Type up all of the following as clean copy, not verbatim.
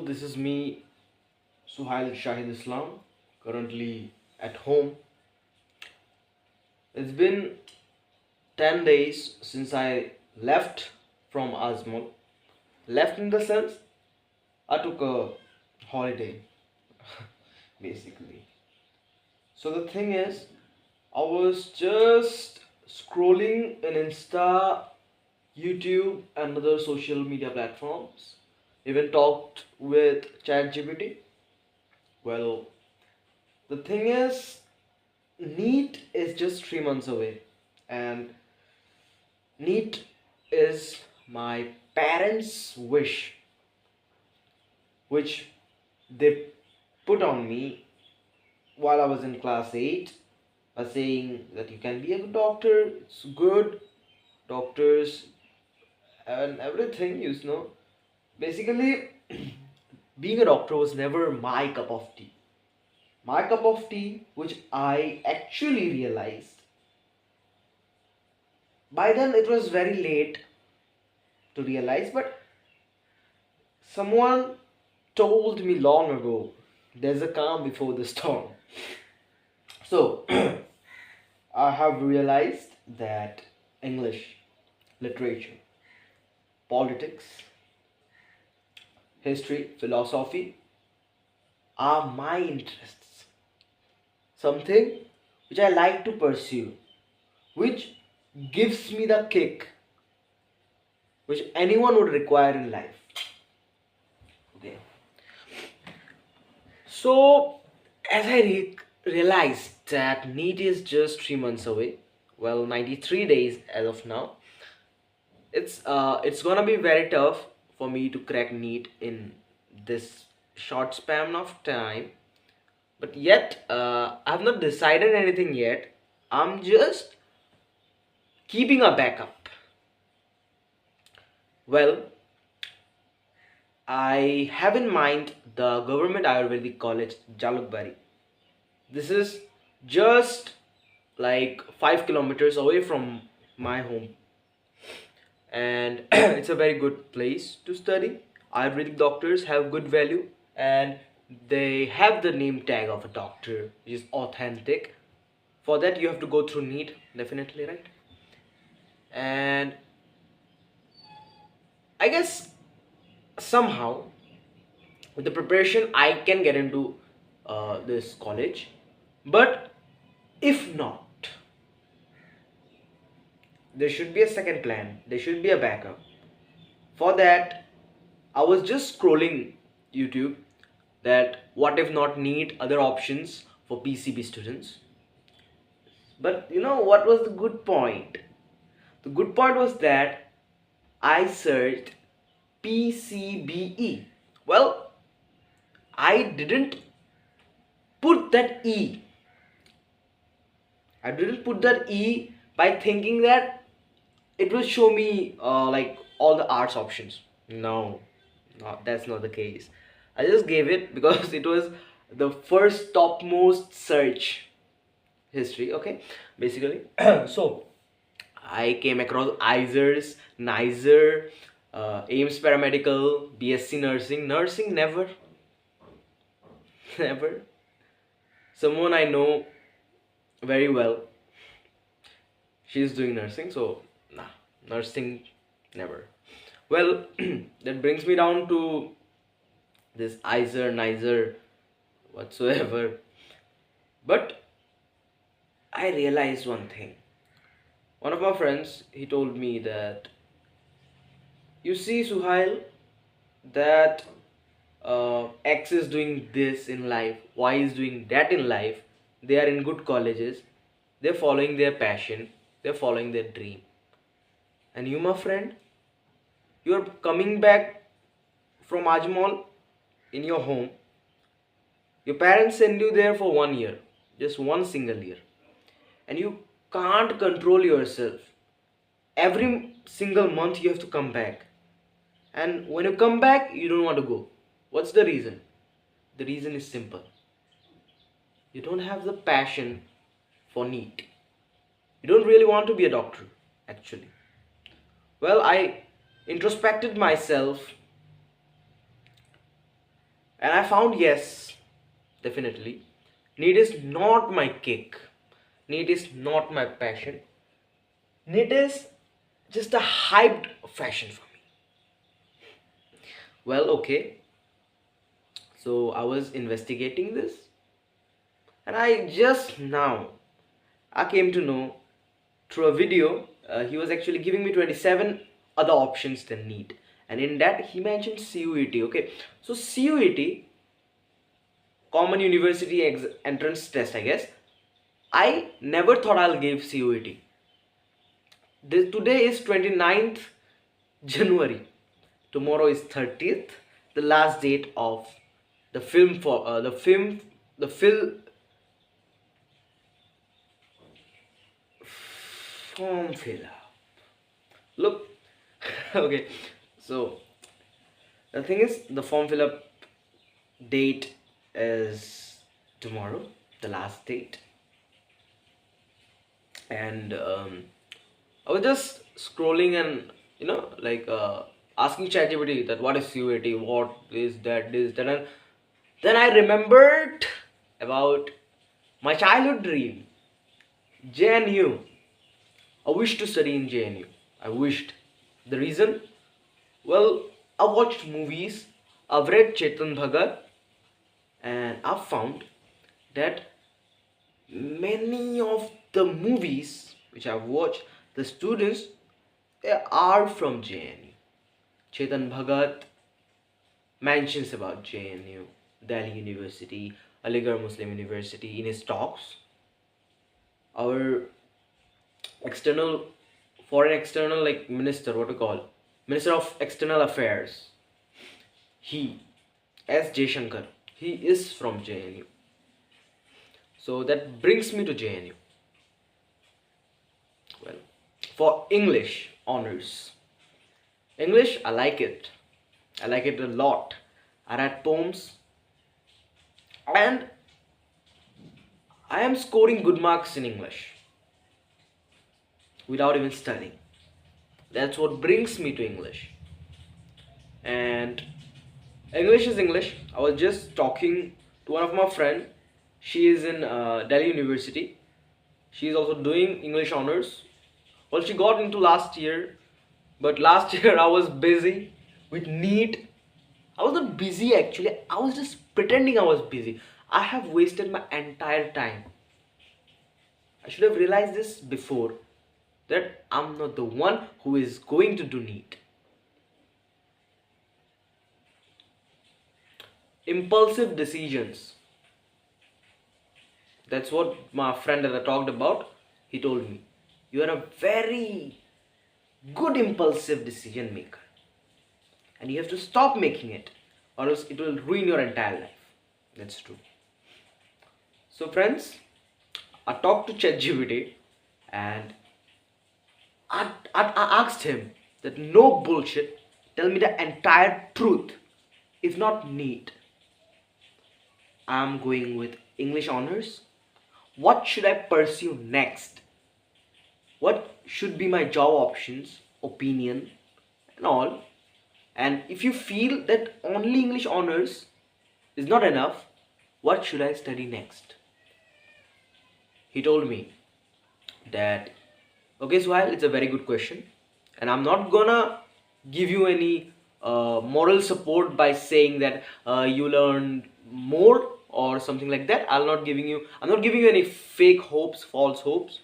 this is me, Suhail Shahid Islam, currently at home. It's been 10 days since I left from Azmol. Left in the sense, I took a holiday, basically. So the thing is, I was just scrolling in Insta, YouTube, and other social media platforms. Even talked with ChatGPT. Well, the thing is, NEET is just 3 months away, and NEET is my parents' wish, which they put on me while I was in class 8 by saying that you can be a good doctor, it's good, doctors, and everything, you know. Basically, being a doctor was never my cup of tea. My cup of tea, which I actually realized by then it was very late to realize, but someone told me long ago there's a calm before the storm. So I have realized that English, literature, politics, history, philosophy are my interests. Something which I like to pursue, which gives me the kick which anyone would require in life. Okay. So, as I realized that NEET is just 3 months away, well, 93 days as of now, it's gonna be very tough for me to crack NEET in this short span of time. But yet, I've not decided anything yet. I'm just keeping a backup. Well, I have in mind the Government Ayurvedic College, Jalukbari. This is just like 5 kilometers away from my home, and it's a very good place to study. Ayurvedic doctors have good value, and they have the name tag of a doctor, which is authentic. For that, you have to go through NEET, definitely, right? And I guess somehow with the preparation, I can get into this college. But if not, there should be a second plan, there should be a backup. For that, I was just scrolling YouTube that what if not need other options for PCB students. But you know what was the good point? The good point was that I searched PCBE. Well, I didn't put that E. I didn't put that E by thinking that it will show me like all the arts options. No, that's not the case. I just gave it because it was the first topmost search history. Okay, basically. So I came across ISERS, NISER, AIMS Paramedical, BSc Nursing. Nursing never, never. Someone I know very well, she's doing nursing, so nah, nursing never. Well, that brings me down to this ISER, NISER, whatsoever. But I realized one thing. One of my friends, he told me that, you see, Suhail, that X is doing this in life, Y is doing that in life, they are in good colleges, they're following their passion, they're following their dream. And you, my friend, you're coming back from Ajmal in your home. Your parents send you there for 1 year, just one single year, and you can't control yourself. Every single month you have to come back, and when you come back, you don't want to go. What's the reason? The reason is simple. You don't have the passion for NEET. You don't really want to be a doctor, actually. Well, I introspected myself And I found, yes, definitely, NEET is not my kick. NEET is not my passion. NEET is just a hyped fashion for me. Well, okay. So I was investigating this, and I just now I came to know through a video. He was actually giving me 27 other options than NEET, and in that he mentioned CUET. Okay, so CUET, Common University Entrance Test, I guess. I never thought I'll give CUET. Today is 29th January. Tomorrow is 30th, the last date of the film for the film form filler. Look, okay. So the thing is, the form fill up date is tomorrow, the last date, and I was just scrolling and asking ChatGPT that what is CUAT, what is that, this, that, and then I remembered about my childhood dream, JNU. I wished to study in JNU. I wished. The reason? Well, I watched movies, I've read Chetan Bhagat, and I've found that many of the movies which I've watched, the students, they are from JNU. Chetan Bhagat mentions about JNU, Delhi University, Aligarh Muslim University in his talks. Our external, foreign external, like minister, what to call, Minister of External Affairs, he, S. Jaishankar, he is from JNU. So that brings me to JNU. Well, for English honors, English, I like it. I like it a lot. I read poems, and I am scoring good marks in English without even studying. That's what brings me to English. And English is English. I was just talking to one of my friend. She is in Delhi University. She is also doing English honors. Well, she got into last year, but last year I was busy with NEET. I was not busy actually. I was just pretending I was busy. I have wasted my entire time. I should have realized this before, that I'm not the one who is going to do NEET. Impulsive decisions. That's what my friend that I talked about, he told me. You are a very good impulsive decision maker. And you have to stop making it, or else it will ruin your entire life. That's true. So friends, I talked to ChatGPT, and I asked him that no bullshit, tell me the entire truth. If not NEET, I'm going with English honors. What should I pursue next? What should be my job options, opinion, and all? And if you feel that only English honors is not enough, what should I study next? He told me that, okay, Suhail, it's a very good question, and I'm not gonna give you any moral support by saying that you learned more or something like that. I'm not giving you any fake hopes, false hopes.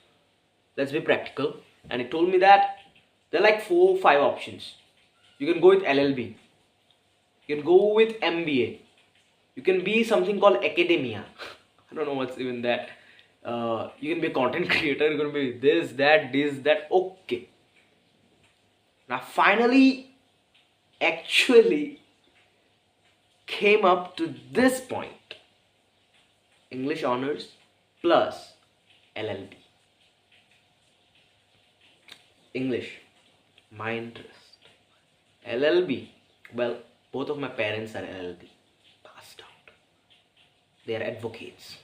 Let's be practical. And he told me that there are like 4 or 5 options. You can go with LLB, you can go with MBA, you can be something called academia. I don't know what's even that. You can be a content creator, you can be this, that. Okay. Now finally, actually came up to this point: English honors plus LLB. English, my interest. LLB, well, both of my parents are LLB, passed out. They are advocates.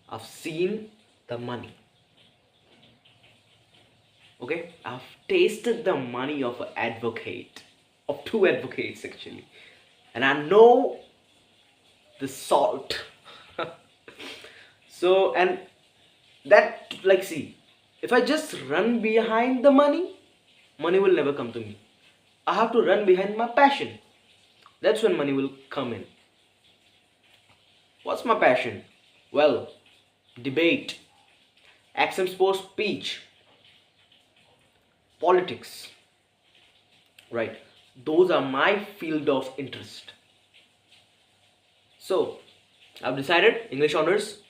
I've seen the money. Okay, I've tasted the money of an advocate, of 2 advocates actually, and I know the salt. So, and that, like, see, if I just run behind the money, money will never come to me. I have to run behind my passion. That's when money will come in. What's my passion? Well, debate, action sports speech, politics, right? Those are my field of interest. So, I've decided English honors.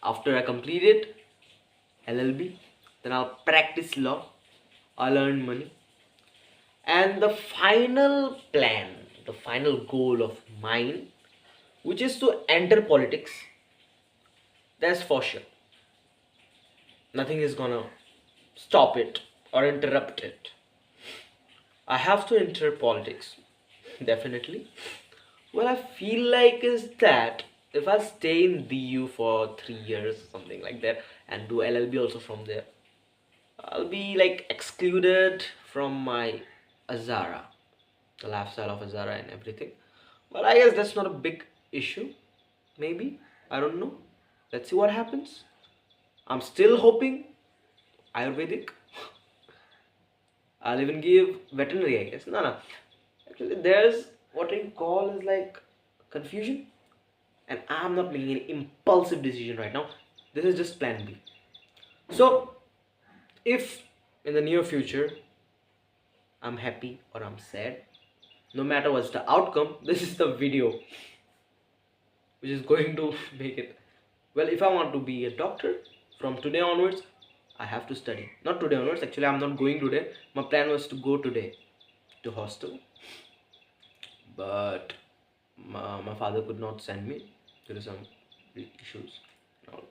After I complete it, LLB, then I'll practice law, I'll earn money, and the final plan, the final goal of mine, which is to enter politics, that's for sure. Nothing is gonna stop it or interrupt it. I have to enter politics, definitely. What I feel like is that if I stay in DU for 3 years, something like that, and do LLB also from there, I'll be like excluded from my Azara, the lifestyle of Azara and everything. But I guess that's not a big issue. Maybe. I don't know. Let's see what happens. I'm still hoping Ayurvedic. I'll even give veterinary, I guess. No, no. Actually, there's what I call is like confusion, and I'm not making any impulsive decision right now. This is just plan B. So, if in the near future I'm happy or I'm sad, no matter what's the outcome, this is the video which is going to make it. Well, if I want to be a doctor from today onwards, I have to study. Not today onwards, actually, I'm not going today. My plan was to go today to hostel, but my father could not send me due to some issues and all.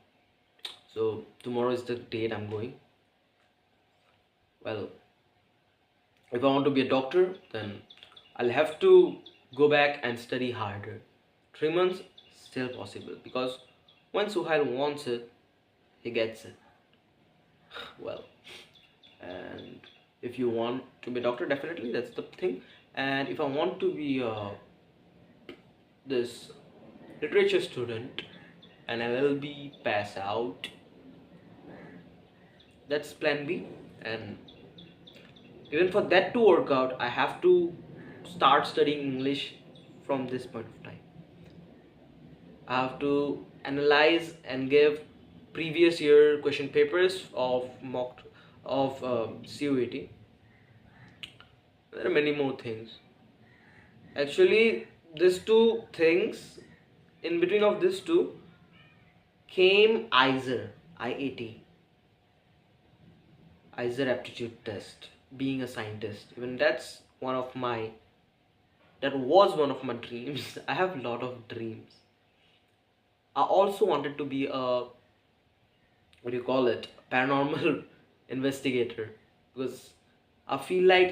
So, tomorrow is the date I'm going. Well, if I want to be a doctor, then I'll have to go back and study harder. 3 months still possible because when Suhail wants it, he gets it. Well, and if you want to be a doctor, definitely that's the thing. And if I want to be this literature student and LLB pass out, that's plan B. And even for that to work out, I have to start studying English from this point of time. I have to analyze and give previous year question papers of mock of CUET. There are many more things. Actually, these two things, in between of these two, came IAT, ISER aptitude test. Being a scientist, even that was one of my dreams. I have a lot of dreams. I also wanted to be a, what do you call it, paranormal investigator, because I feel like